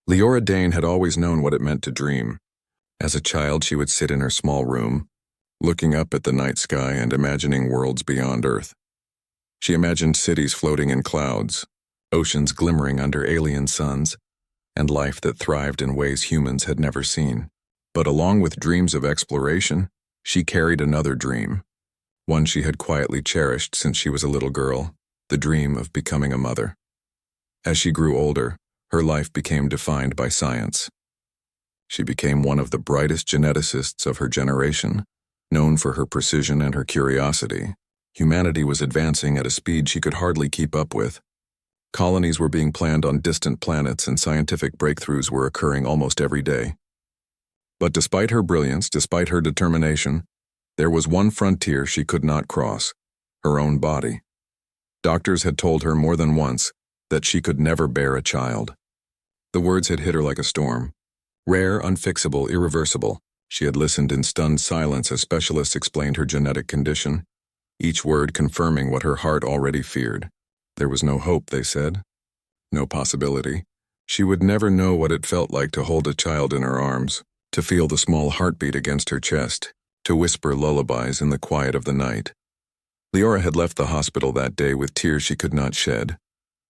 Leora Dane had always known what it meant to dream. As a child, she would sit in her small room, looking up at the night sky and imagining worlds beyond Earth. She imagined cities floating in clouds, oceans glimmering under alien suns, and life that thrived in ways humans had never seen. But along with dreams of exploration, she carried another dream, one she had quietly cherished since she was a little girl, the dream of becoming a mother. As she grew older, her life became defined by science. She became one of the brightest geneticists of her generation, known for her precision and her curiosity. Humanity was advancing at a speed she could hardly keep up with. Colonies were being planned on distant planets and scientific breakthroughs were occurring almost every day. But despite her brilliance, despite her determination, there was one frontier she could not cross: her own body. Doctors had told her more than once that she could never bear a child. The words had hit her like a storm. Rare, unfixable, irreversible. She had listened in stunned silence as specialists explained her genetic condition, each word confirming what her heart already feared. There was no hope, they said. No possibility. She would never know what it felt like to hold a child in her arms, to feel the small heartbeat against her chest, to whisper lullabies in the quiet of the night. Leora had left the hospital that day with tears she could not shed,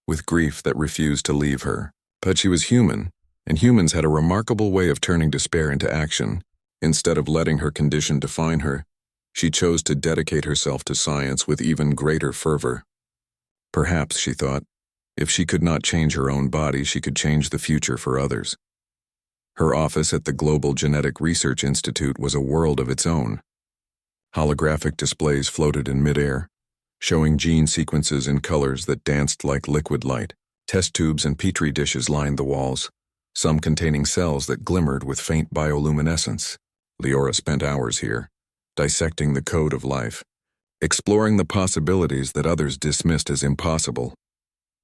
with grief that refused to leave her. But she was human, and humans had a remarkable way of turning despair into action. Instead of letting her condition define her, she chose to dedicate herself to science with even greater fervor. Perhaps, she thought, if she could not change her own body, she could change the future for others. Her office at the Global Genetic Research Institute was a world of its own. Holographic displays floated in midair, showing gene sequences in colors that danced like liquid light. Test tubes and petri dishes lined the walls, some containing cells that glimmered with faint bioluminescence. Leora spent hours here, dissecting the code of life, exploring the possibilities that others dismissed as impossible.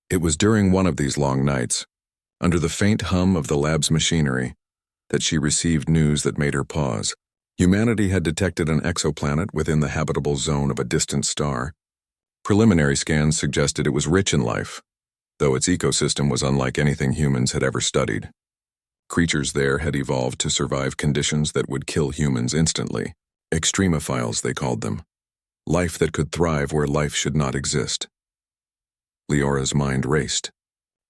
It was during one of these long nights, under the faint hum of the lab's machinery, that she received news that made her pause. Humanity had detected an exoplanet within the habitable zone of a distant star. Preliminary scans suggested it was rich in life, though its ecosystem was unlike anything humans had ever studied. Creatures there had evolved to survive conditions that would kill humans instantly. Extremophiles, they called them. Life that could thrive where life should not exist. Leora's mind raced.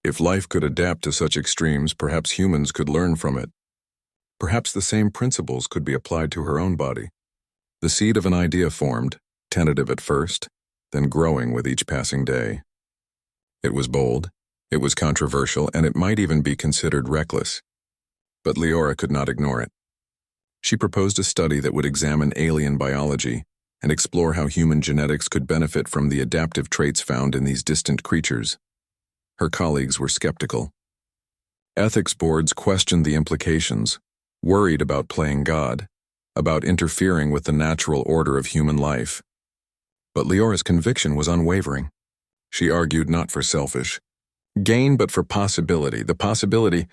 If life could adapt to such extremes, perhaps humans could learn from it. Perhaps the same principles could be applied to her own body. The seed of an idea formed, tentative at first, then growing with each passing day. It was bold, it was controversial, and it might even be considered reckless. But Leora could not ignore it. She proposed a study that would examine alien biology and explore how human genetics could benefit from the adaptive traits found in these distant creatures. Her colleagues were skeptical. Ethics boards questioned the implications, worried about playing God, about interfering with the natural order of human life. But Leora's conviction was unwavering. She argued not for selfish gain, but for possibility, the possibility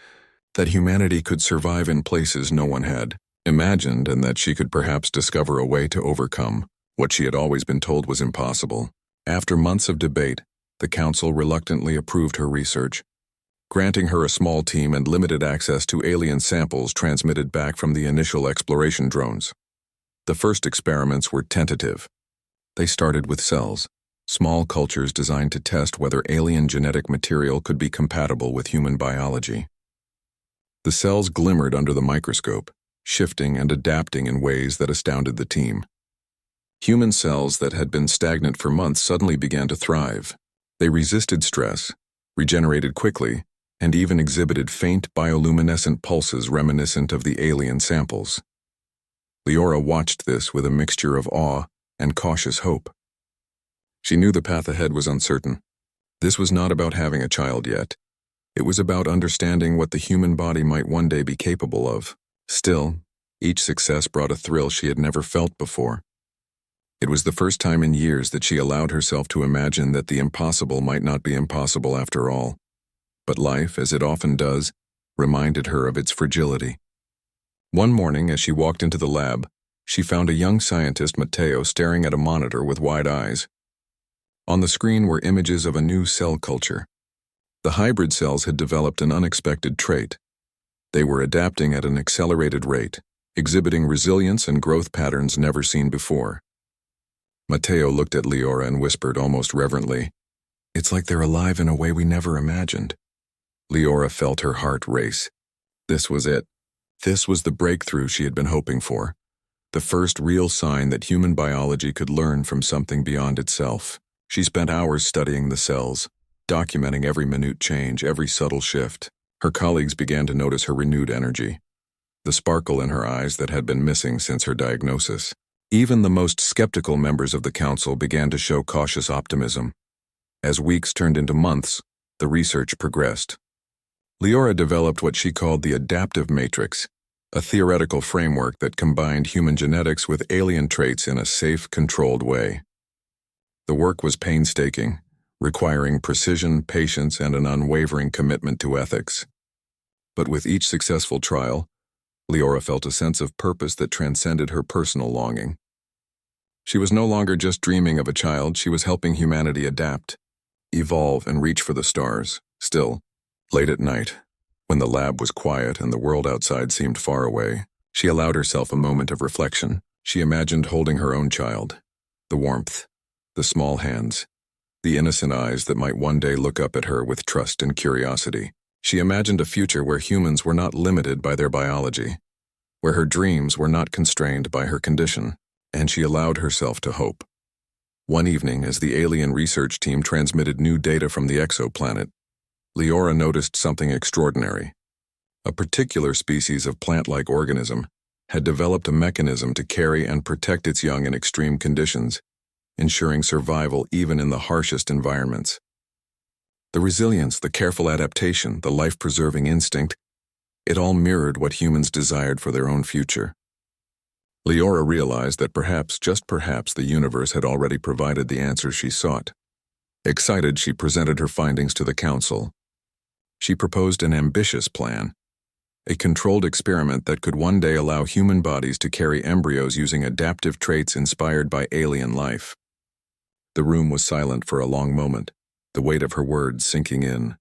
that humanity could survive in places no one had imagined, and that she could perhaps discover a way to overcome what she had always been told was impossible. After months of debate, the council reluctantly approved her research, granting her a small team and limited access to alien samples transmitted back from the initial exploration drones. The first experiments were tentative. They started with cells, small cultures designed to test whether alien genetic material could be compatible with human biology. The cells glimmered under the microscope, shifting and adapting in ways that astounded the team. Human cells that had been stagnant for months suddenly began to thrive. They resisted stress, regenerated quickly, and even exhibited faint bioluminescent pulses reminiscent of the alien samples. Leora watched this with a mixture of awe and cautious hope. She knew the path ahead was uncertain. This was not about having a child yet. It was about understanding what the human body might one day be capable of. Still, each success brought a thrill she had never felt before. It was the first time in years that she allowed herself to imagine that the impossible might not be impossible after all. But life, as it often does, reminded her of its fragility. One morning, as she walked into the lab, she found a young scientist, Matteo, staring at a monitor with wide eyes. On the screen were images of a new cell culture. The hybrid cells had developed an unexpected trait, They were adapting at an accelerated rate, exhibiting resilience and growth patterns never seen before. Matteo looked at Leora and whispered almost reverently, "It's like they're alive in a way we never imagined." Leora felt her heart race. This was it. This was the breakthrough she had been hoping for. The first real sign that human biology could learn from something beyond itself. She spent hours studying the cells, documenting every minute change, every subtle shift. Her colleagues began to notice her renewed energy, the sparkle in her eyes that had been missing since her diagnosis. Even the most skeptical members of the council began to show cautious optimism. As weeks turned into months, the research progressed. Leora developed what she called the adaptive matrix, a theoretical framework that combined human genetics with alien traits in a safe, controlled way. The work was painstaking, requiring precision, patience, and an unwavering commitment to ethics. But with each successful trial, Leora felt a sense of purpose that transcended her personal longing. She was no longer just dreaming of a child, she was helping humanity adapt, evolve, and reach for the stars. Still, late at night, when the lab was quiet and the world outside seemed far away, she allowed herself a moment of reflection. She imagined holding her own child, the warmth, the small hands, the innocent eyes that might one day look up at her with trust and curiosity. She imagined a future where humans were not limited by their biology, where her dreams were not constrained by her condition, and she allowed herself to hope. One evening, as the alien research team transmitted new data from the exoplanet, Leora noticed something extraordinary. A particular species of plant-like organism had developed a mechanism to carry and protect its young in extreme conditions, ensuring survival even in the harshest environments. The resilience, the careful adaptation, the life-preserving instinct, it all mirrored what humans desired for their own future. Leora realized that perhaps, just perhaps, the universe had already provided the answers she sought. Excited, she presented her findings to the council. She proposed an ambitious plan, a controlled experiment that could one day allow human bodies to carry embryos using adaptive traits inspired by alien life. The room was silent for a long moment, the weight of her words sinking in.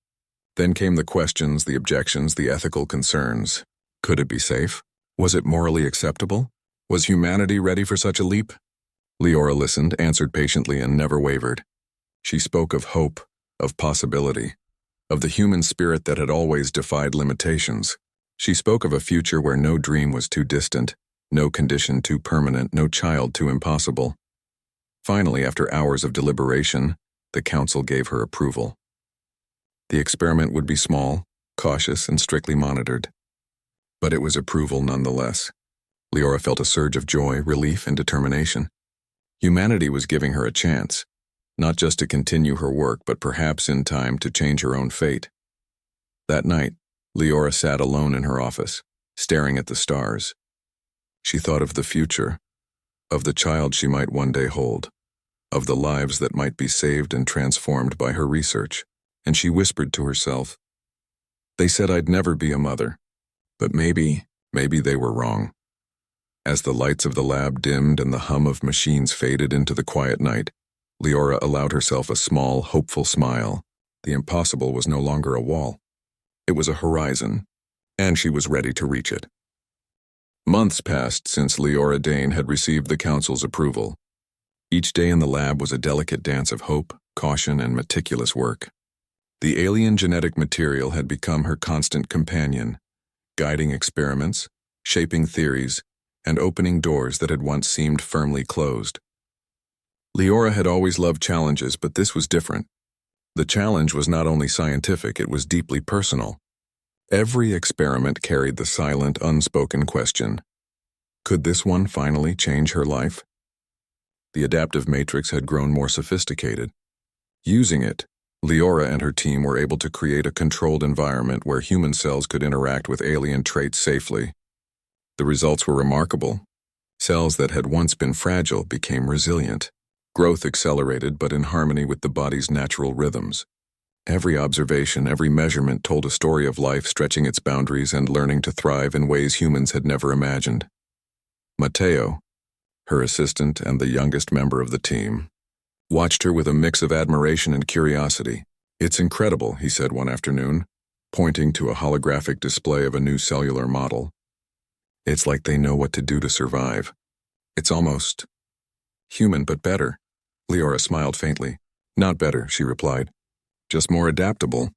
Then came the questions, the objections, the ethical concerns. Could it be safe? Was it morally acceptable? Was humanity ready for such a leap? Leora listened, answered patiently, and never wavered. She spoke of hope, of possibility, of the human spirit that had always defied limitations. She spoke of a future where no dream was too distant, no condition too permanent, no child too impossible. Finally, after hours of deliberation, the council gave her approval. The experiment would be small, cautious, and strictly monitored. But it was approval nonetheless. Leora felt a surge of joy, relief, and determination. Humanity was giving her a chance, not just to continue her work, but perhaps in time to change her own fate. That night, Leora sat alone in her office, staring at the stars. She thought of the future, of the child she might one day hold, of the lives that might be saved and transformed by her research, and she whispered to herself, "They said I'd never be a mother, but maybe they were wrong." As the lights of the lab dimmed and the hum of machines faded into the quiet night, Leora allowed herself a small, hopeful smile. The impossible was no longer a wall. It was a horizon, and she was ready to reach it. Months passed since Leora Dane had received the council's approval. Each day in the lab was a delicate dance of hope, caution, and meticulous work. The alien genetic material had become her constant companion, guiding experiments, shaping theories, and opening doors that had once seemed firmly closed. Leora had always loved challenges, but this was different. The challenge was not only scientific, it was deeply personal. Every experiment carried the silent, unspoken question: could this one finally change her life? The adaptive matrix had grown more sophisticated. Using it, Leora and her team were able to create a controlled environment where human cells could interact with alien traits safely. The results were remarkable. Cells that had once been fragile became resilient. Growth accelerated, but in harmony with the body's natural rhythms. Every observation, every measurement told a story of life stretching its boundaries and learning to thrive in ways humans had never imagined. Matteo, her assistant and the youngest member of the team, watched her with a mix of admiration and curiosity. "It's incredible," he said one afternoon. pointing to a holographic display of a new cellular model. "It's like they know what to do to survive. It's almost human, but better." Leora smiled faintly. "Not better," she replied. "Just more adaptable.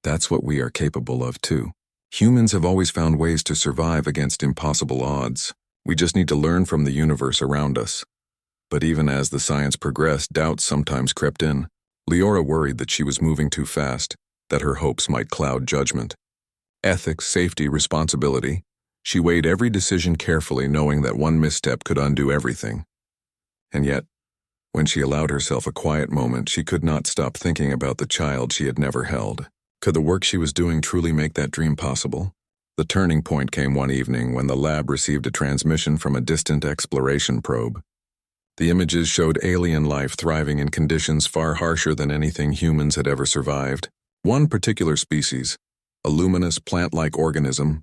That's what we are capable of, too. Humans have always found ways to survive against impossible odds. We just need to learn from the universe around us." But even as the science progressed, doubts sometimes crept in. Leora worried that she was moving too fast, that her hopes might cloud judgment. Ethics, safety, responsibility. She weighed every decision carefully, knowing that one misstep could undo everything. And yet, when she allowed herself a quiet moment, she could not stop thinking about the child she had never held. Could the work she was doing truly make that dream possible? The turning point came one evening when the lab received a transmission from a distant exploration probe. The images showed alien life thriving in conditions far harsher than anything humans had ever survived. One particular species, a luminous plant-like organism,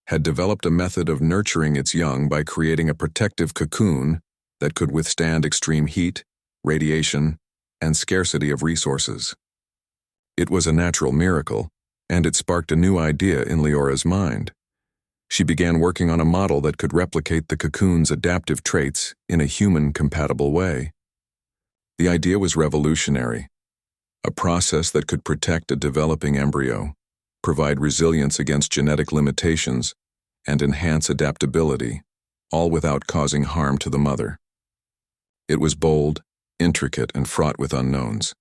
had developed a method of nurturing its young by creating a protective cocoon that could withstand extreme heat, radiation, and scarcity of resources. It was a natural miracle, and it sparked a new idea in Leora's mind. She began working on a model that could replicate the cocoon's adaptive traits in a human-compatible way. The idea was revolutionary, a process that could protect a developing embryo, provide resilience against genetic limitations, and enhance adaptability, all without causing harm to the mother. It was bold, intricate, and fraught with unknowns,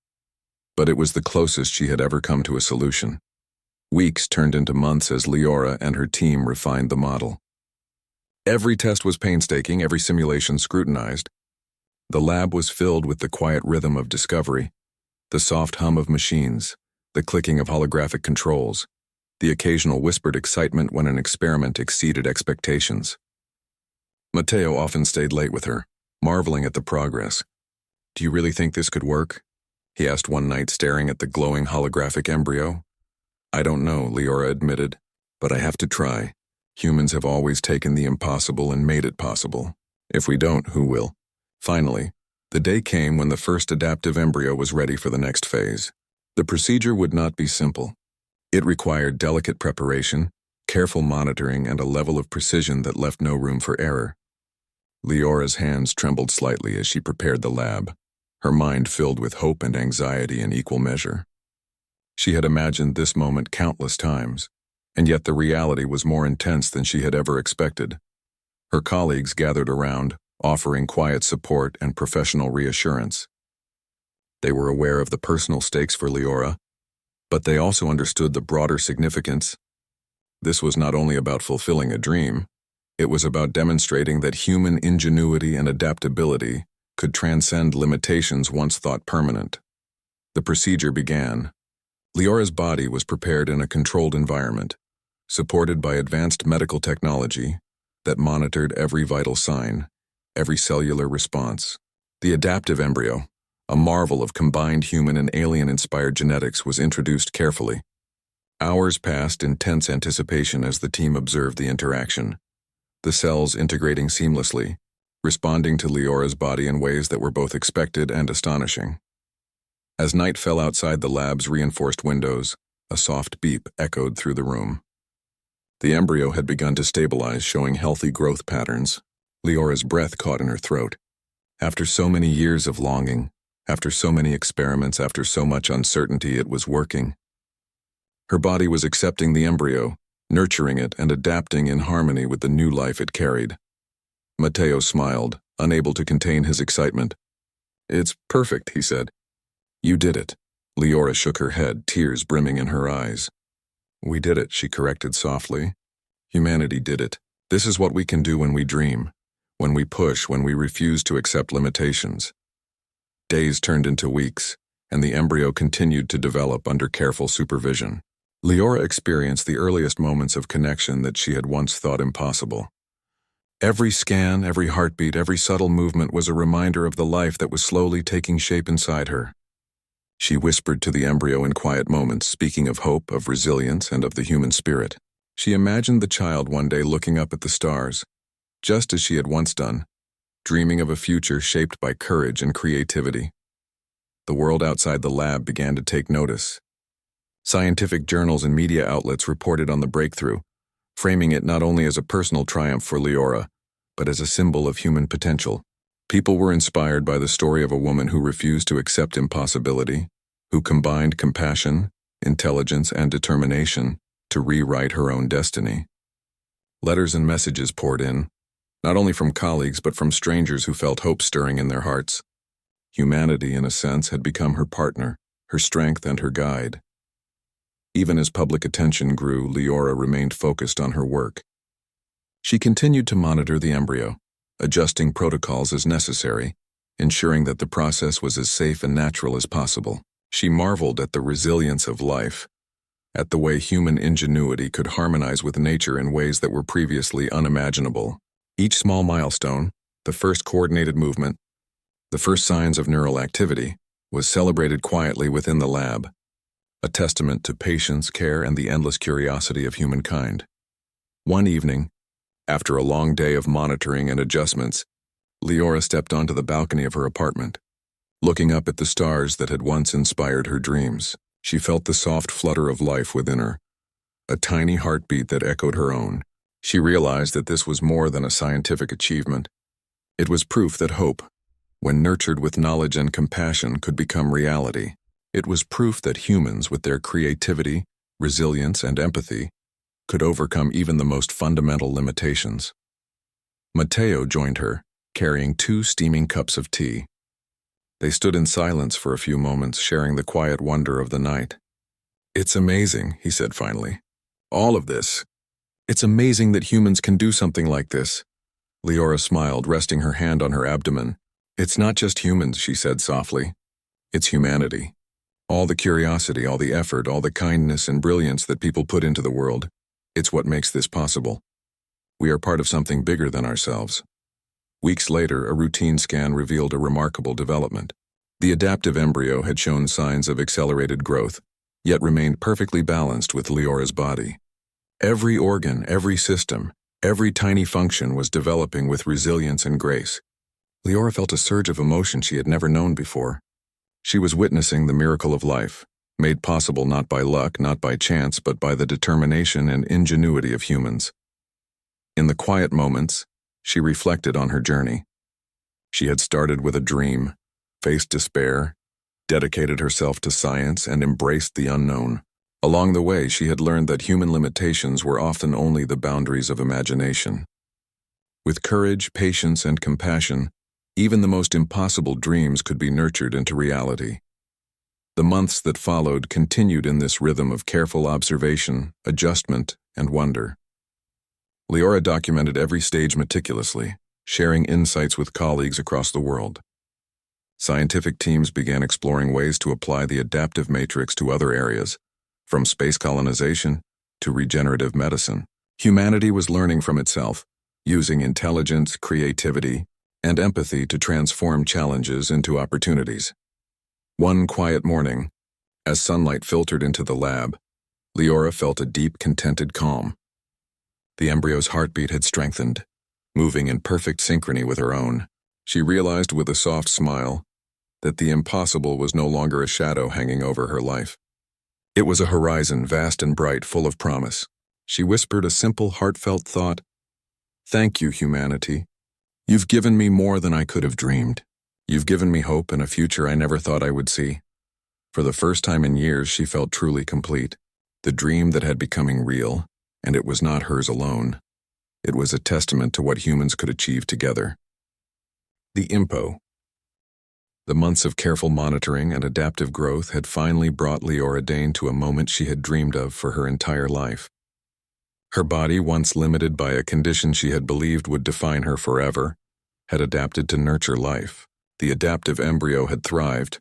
but it was the closest she had ever come to a solution. Weeks turned into months as Leora and her team refined the model. Every test was painstaking, every simulation scrutinized. The lab was filled with the quiet rhythm of discovery, the soft hum of machines, the clicking of holographic controls, the occasional whispered excitement when an experiment exceeded expectations. Matteo often stayed late with her, marveling at the progress. "Do you really think this could work?" he asked one night, staring at the glowing holographic embryo. "I don't know," Leora admitted, "but I have to try. Humans have always taken the impossible and made it possible. If we don't, who will?" Finally, the day came when the first adaptive embryo was ready for the next phase. The procedure would not be simple. It required delicate preparation, careful monitoring, and a level of precision that left no room for error. Leora's hands trembled slightly as she prepared the lab, her mind filled with hope and anxiety in equal measure. She had imagined this moment countless times, and yet the reality was more intense than she had ever expected. Her colleagues gathered around, offering quiet support and professional reassurance. They were aware of the personal stakes for Leora, but they also understood the broader significance. This was not only about fulfilling a dream, it was about demonstrating that human ingenuity and adaptability could transcend limitations once thought permanent. The procedure began. Leora's body was prepared in a controlled environment, supported by advanced medical technology that monitored every vital sign, every cellular response. The adaptive embryo, a marvel of combined human and alien-inspired genetics, was introduced carefully. Hours passed in tense anticipation as the team observed the interaction, the cells integrating seamlessly, responding to Leora's body in ways that were both expected and astonishing. As night fell outside the lab's reinforced windows, a soft beep echoed through the room. The embryo had begun to stabilize, showing healthy growth patterns. Leora's breath caught in her throat. After so many years of longing, after so many experiments, after so much uncertainty, it was working. Her body was accepting the embryo, nurturing it and adapting in harmony with the new life it carried. Matteo smiled, unable to contain his excitement. "It's perfect," he said. "You did it." Leora shook her head, tears brimming in her eyes. "We did it," she corrected softly. "Humanity did it. This is what we can do when we dream, when we push, when we refuse to accept limitations." Days turned into weeks, and the embryo continued to develop under careful supervision. Leora experienced the earliest moments of connection that she had once thought impossible. Every scan, every heartbeat, every subtle movement was a reminder of the life that was slowly taking shape inside her. She whispered to the embryo in quiet moments, speaking of hope, of resilience, and of the human spirit. She imagined the child one day looking up at the stars, just as she had once done, dreaming of a future shaped by courage and creativity. The world outside the lab began to take notice. Scientific journals and media outlets reported on the breakthrough, framing it not only as a personal triumph for Leora, but as a symbol of human potential. People were inspired by the story of a woman who refused to accept impossibility, who combined compassion, intelligence, and determination to rewrite her own destiny. Letters and messages poured in, not only from colleagues but from strangers who felt hope stirring in their hearts. Humanity, in a sense, had become her partner, her strength, and her guide. Even as public attention grew, Leora remained focused on her work. She continued to monitor the embryo, adjusting protocols as necessary, ensuring that the process was as safe and natural as possible. She marveled at the resilience of life, at the way human ingenuity could harmonize with nature in ways that were previously unimaginable. Each small milestone, the first coordinated movement, the first signs of neural activity, was celebrated quietly within the lab, a testament to patience, care, and the endless curiosity of humankind. One evening, after a long day of monitoring and adjustments, Leora stepped onto the balcony of her apartment. Looking up at the stars that had once inspired her dreams, she felt the soft flutter of life within her, a tiny heartbeat that echoed her own. She realized that this was more than a scientific achievement. It was proof that hope, when nurtured with knowledge and compassion, could become reality. It was proof that humans, with their creativity, resilience, and empathy, could overcome even the most fundamental limitations. Matteo joined her, carrying 2 steaming cups of tea. They stood in silence for a few moments, sharing the quiet wonder of the night. "It's amazing," he said finally. "All of this. It's amazing that humans can do something like this." Leora smiled, resting her hand on her abdomen. "It's not just humans," she said softly. "It's humanity. All the curiosity, all the effort, all the kindness and brilliance that people put into the world. It's what makes this possible. We are part of something bigger than ourselves." Weeks later, a routine scan revealed a remarkable development. The adaptive embryo had shown signs of accelerated growth, yet remained perfectly balanced with Leora's body. Every organ, every system, every tiny function was developing with resilience and grace. Leora felt a surge of emotion she had never known before. She was witnessing the miracle of life, made possible not by luck, not by chance, but by the determination and ingenuity of humans. In the quiet moments, she reflected on her journey. She had started with a dream, faced despair, dedicated herself to science, and embraced the unknown. Along the way, she had learned that human limitations were often only the boundaries of imagination. With courage, patience, and compassion, even the most impossible dreams could be nurtured into reality. The months that followed continued in this rhythm of careful observation, adjustment, and wonder. Leora documented every stage meticulously, sharing insights with colleagues across the world. Scientific teams began exploring ways to apply the adaptive matrix to other areas, from space colonization to regenerative medicine. Humanity was learning from itself, using intelligence, creativity, and empathy to transform challenges into opportunities. One quiet morning, as sunlight filtered into the lab, Leora felt a deep, contented calm. The embryo's heartbeat had strengthened, moving in perfect synchrony with her own. She realized with a soft smile that the impossible was no longer a shadow hanging over her life. It was a horizon vast and bright, full of promise. She whispered a simple, heartfelt thought. "Thank you, humanity. You've given me more than I could have dreamed. You've given me hope and a future I never thought I would see." For the first time in years, she felt truly complete. The dream that had becoming real, and it was not hers alone. It was a testament to what humans could achieve together. The IMPO. The months of careful monitoring and adaptive growth had finally brought Leora Dane to a moment she had dreamed of for her entire life. Her body, once limited by a condition she had believed would define her forever, had adapted to nurture life. The adaptive embryo had thrived,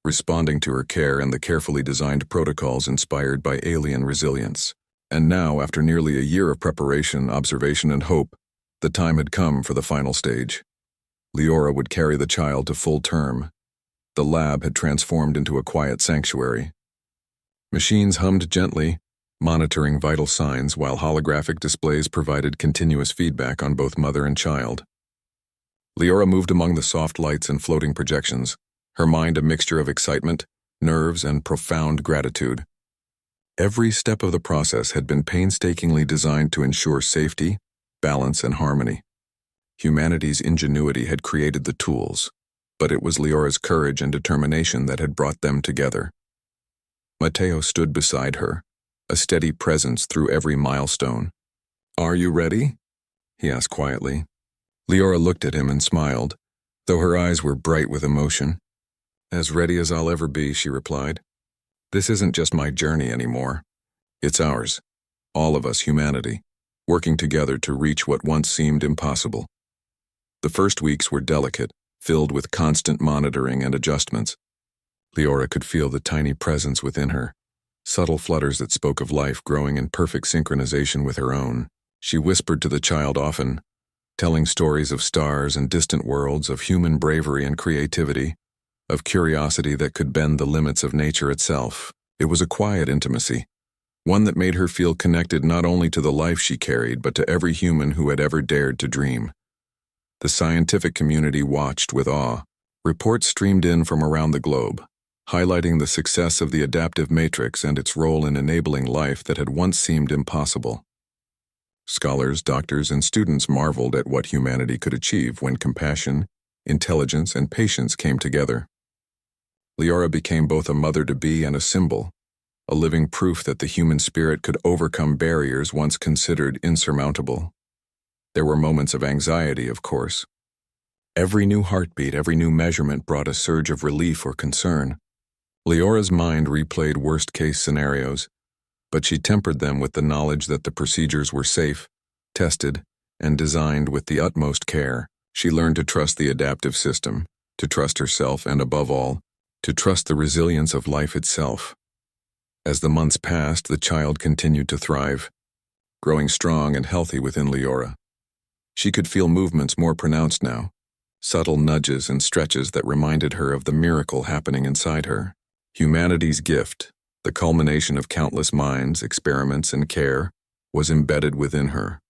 responding to her care and the carefully designed protocols inspired by alien resilience. And now, after nearly a year of preparation, observation, and hope, the time had come for the final stage. Leora would carry the child to full term. The lab had transformed into a quiet sanctuary. Machines hummed gently, monitoring vital signs, while holographic displays provided continuous feedback on both mother and child. Leora moved among the soft lights and floating projections, her mind a mixture of excitement, nerves, and profound gratitude. Every step of the process had been painstakingly designed to ensure safety, balance, and harmony. Humanity's ingenuity had created the tools, but it was Leora's courage and determination that had brought them together. Mateo stood beside her, a steady presence through every milestone. "Are you ready?" he asked quietly. Leora looked at him and smiled, though her eyes were bright with emotion. "As ready as I'll ever be," she replied. "This isn't just my journey anymore. It's ours, all of us, humanity, working together to reach what once seemed impossible." The first weeks were delicate, filled with constant monitoring and adjustments. Leora could feel the tiny presence within her, subtle flutters that spoke of life growing in perfect synchronization with her own. She whispered to the child often, telling stories of stars and distant worlds, of human bravery and creativity, of curiosity that could bend the limits of nature itself. It was a quiet intimacy, one that made her feel connected not only to the life she carried, but to every human who had ever dared to dream. The scientific community watched with awe. Reports streamed in from around the globe, highlighting the success of the adaptive matrix and its role in enabling life that had once seemed impossible. Scholars, doctors, and students marveled at what humanity could achieve when compassion, intelligence, and patience came together. Leora became both a mother-to-be and a symbol, a living proof that the human spirit could overcome barriers once considered insurmountable. There were moments of anxiety, of course. Every new heartbeat, every new measurement brought a surge of relief or concern. Leora's mind replayed worst-case scenarios, but she tempered them with the knowledge that the procedures were safe, tested, and designed with the utmost care. She learned to trust the adaptive system, to trust herself, and above all, to trust the resilience of life itself. As the months passed, the child continued to thrive, growing strong and healthy within Leora. She could feel movements more pronounced now, subtle nudges and stretches that reminded her of the miracle happening inside her. Humanity's gift, the culmination of countless minds, experiments, and care, was embedded within her.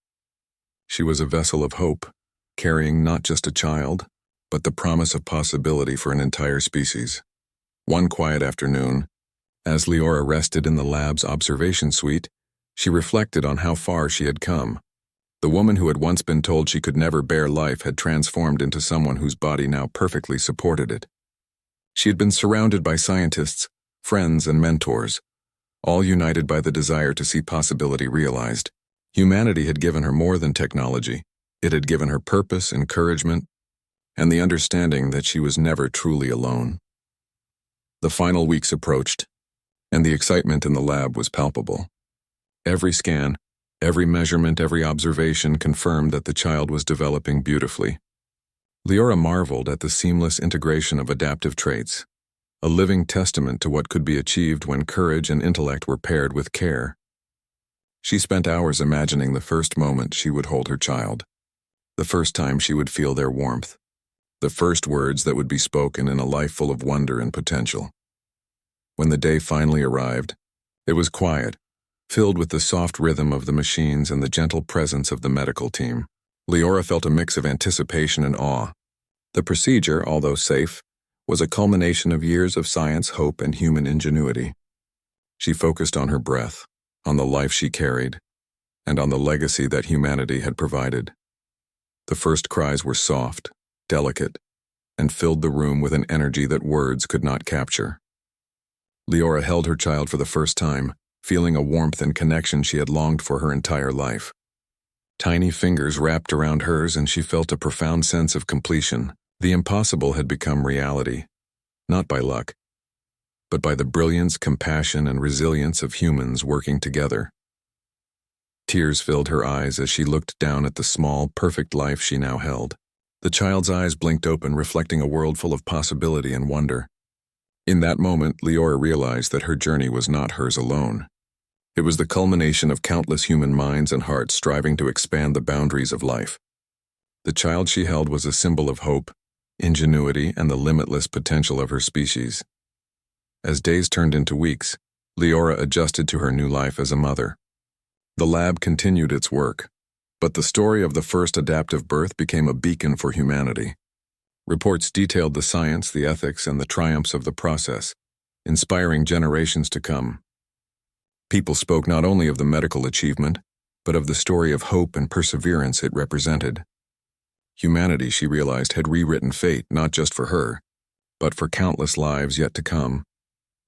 She was a vessel of hope, carrying not just a child, but the promise of possibility for an entire species. One quiet afternoon, as Leora rested in the lab's observation suite, she reflected on how far she had come. The woman who had once been told she could never bear life had transformed into someone whose body now perfectly supported it. She had been surrounded by scientists, friends, and mentors, all united by the desire to see possibility realized. Humanity had given her more than technology. It had given her purpose, encouragement, and the understanding that she was never truly alone. The final weeks approached, and the excitement in the lab was palpable. Every scan, every measurement, every observation confirmed that the child was developing beautifully. Leora marveled at the seamless integration of adaptive traits, a living testament to what could be achieved when courage and intellect were paired with care. She spent hours imagining the first moment she would hold her child, the first time she would feel their warmth, the first words that would be spoken in a life full of wonder and potential. When the day finally arrived, it was quiet, filled with the soft rhythm of the machines and the gentle presence of the medical team. Leora felt a mix of anticipation and awe. The procedure, although safe, was a culmination of years of science, hope, and human ingenuity. She focused on her breath, on the life she carried, and on the legacy that humanity had provided. The first cries were soft, delicate, and filled the room with an energy that words could not capture. Leora held her child for the first time, feeling a warmth and connection she had longed for her entire life. Tiny fingers wrapped around hers, and she felt a profound sense of completion. The impossible had become reality, not by luck, but by the brilliance, compassion, and resilience of humans working together. Tears filled her eyes as she looked down at the small, perfect life she now held. The child's eyes blinked open, reflecting a world full of possibility and wonder. In that moment, Leora realized that her journey was not hers alone. It was the culmination of countless human minds and hearts striving to expand the boundaries of life. The child she held was a symbol of hope, ingenuity, and the limitless potential of her species. As days turned into weeks, Leora adjusted to her new life as a mother. The lab continued its work, but the story of the first adaptive birth became a beacon for humanity. Reports detailed the science, the ethics, and the triumphs of the process, inspiring generations to come. People spoke not only of the medical achievement, but of the story of hope and perseverance it represented. Humanity, she realized, had rewritten fate not just for her, but for countless lives yet to come.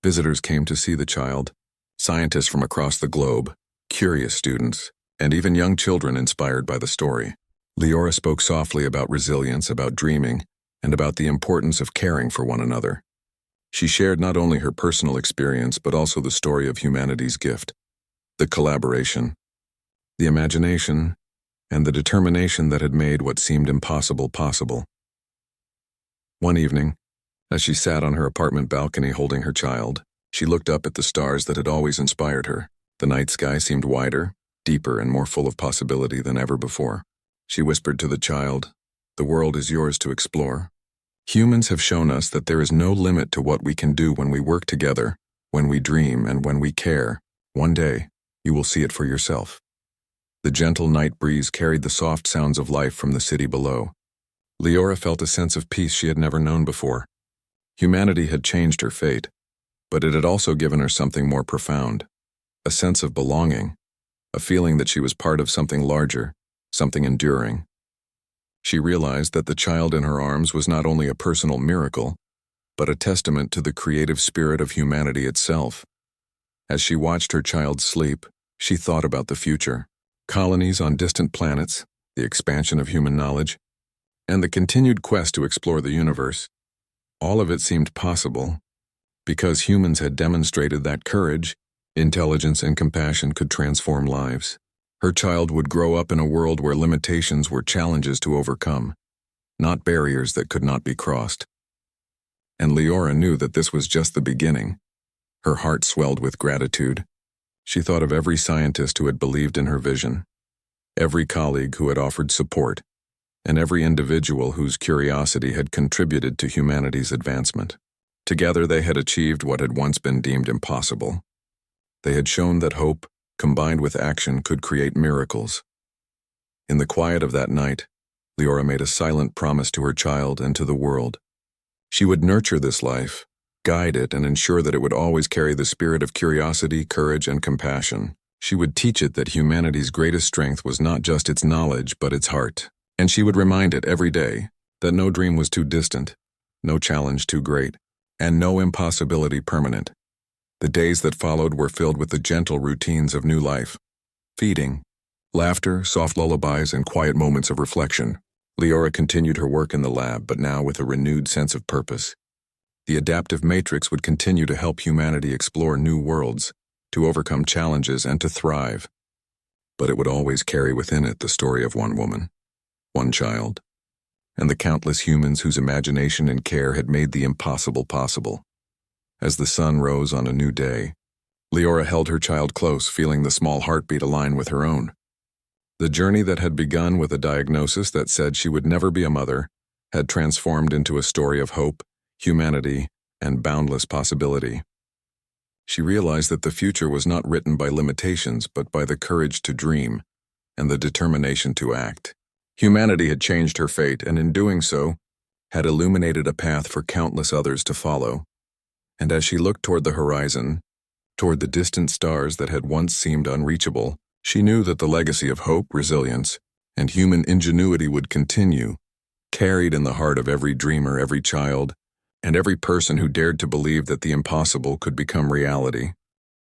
Visitors came to see the child, scientists from across the globe, curious students, and even young children inspired by the story. Leora spoke softly about resilience, about dreaming, and about the importance of caring for one another. She shared not only her personal experience but also the story of humanity's gift, the collaboration, the imagination, and the determination that had made what seemed impossible possible. One evening, as she sat on her apartment balcony holding her child, she looked up at the stars that had always inspired her. The night sky seemed wider, deeper, and more full of possibility than ever before. She whispered to the child, "The world is yours to explore. Humans have shown us that there is no limit to what we can do when we work together, when we dream, and when we care. One day, you will see it for yourself." The gentle night breeze carried the soft sounds of life from the city below. Leora felt a sense of peace she had never known before. Humanity had changed her fate, but it had also given her something more profound, a sense of belonging, a feeling that she was part of something larger, something enduring. She realized that the child in her arms was not only a personal miracle, but a testament to the creative spirit of humanity itself. As she watched her child sleep, she thought about the future, colonies on distant planets, the expansion of human knowledge, and the continued quest to explore the universe. All of it seemed possible, because humans had demonstrated that courage, intelligence, and compassion could transform lives. Her child would grow up in a world where limitations were challenges to overcome, not barriers that could not be crossed. And Leora knew that this was just the beginning. Her heart swelled with gratitude. She thought of every scientist who had believed in her vision, every colleague who had offered support, and every individual whose curiosity had contributed to humanity's advancement. Together they had achieved what had once been deemed impossible. They had shown that hope, combined with action, could create miracles. In the quiet of that night, Leora made a silent promise to her child and to the world. She would nurture this life, guide it, and ensure that it would always carry the spirit of curiosity, courage, and compassion. She would teach it that humanity's greatest strength was not just its knowledge, but its heart. And she would remind it every day that no dream was too distant, no challenge too great, and no impossibility permanent. The days that followed were filled with the gentle routines of new life, feeding, laughter, soft lullabies, and quiet moments of reflection. Leora continued her work in the lab, but now with a renewed sense of purpose. The adaptive matrix would continue to help humanity explore new worlds, to overcome challenges, and to thrive. But it would always carry within it the story of one woman, one child, and the countless humans whose imagination and care had made the impossible possible. As the sun rose on a new day, Leora held her child close, feeling the small heartbeat align with her own. The journey that had begun with a diagnosis that said she would never be a mother had transformed into a story of hope, humanity, and boundless possibility. She realized that the future was not written by limitations but by the courage to dream and the determination to act. Humanity had changed her fate, and in doing so, had illuminated a path for countless others to follow. And as she looked toward the horizon, toward the distant stars that had once seemed unreachable, she knew that the legacy of hope, resilience, and human ingenuity would continue, carried in the heart of every dreamer, every child, and every person who dared to believe that the impossible could become reality.